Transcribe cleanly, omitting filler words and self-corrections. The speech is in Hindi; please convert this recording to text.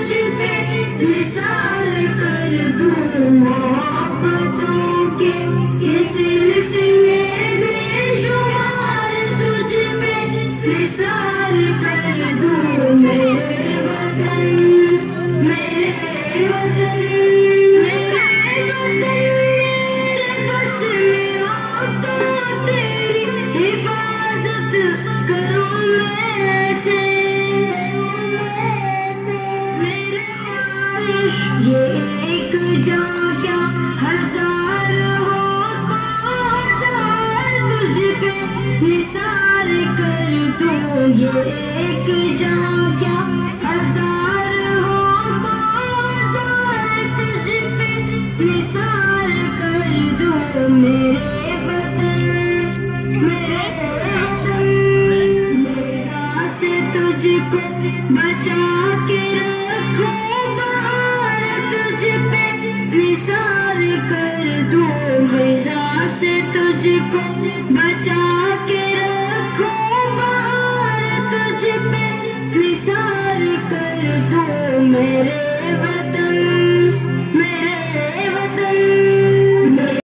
तुझ पे निसार कर दूं, मोहब्बतों के इस सिलसिले बेशुमार तुझ पे निसार कर दूं। मेरे वतन, मेरे वतन, मेरे वतन, मेरे बस में हो तो तेरी हिफाजत करूं मैं ऐसे। मेरे ख्वाहिश ये एक जान क्या हजार हो तो हजार तुझ पे निसार कर दूं। ये एक जान क्या हजार हो तो हजार तुझ पे निसार कर दूं। मेरे वतन, मेरे वतन, निज़ा से तुझको बचा के रखूं, बाहर तुझ पे निसार कर दूं। निज़ा से तुझको बचा के रखूं, बाहर तुझ पे निसार कर दूं। मेरे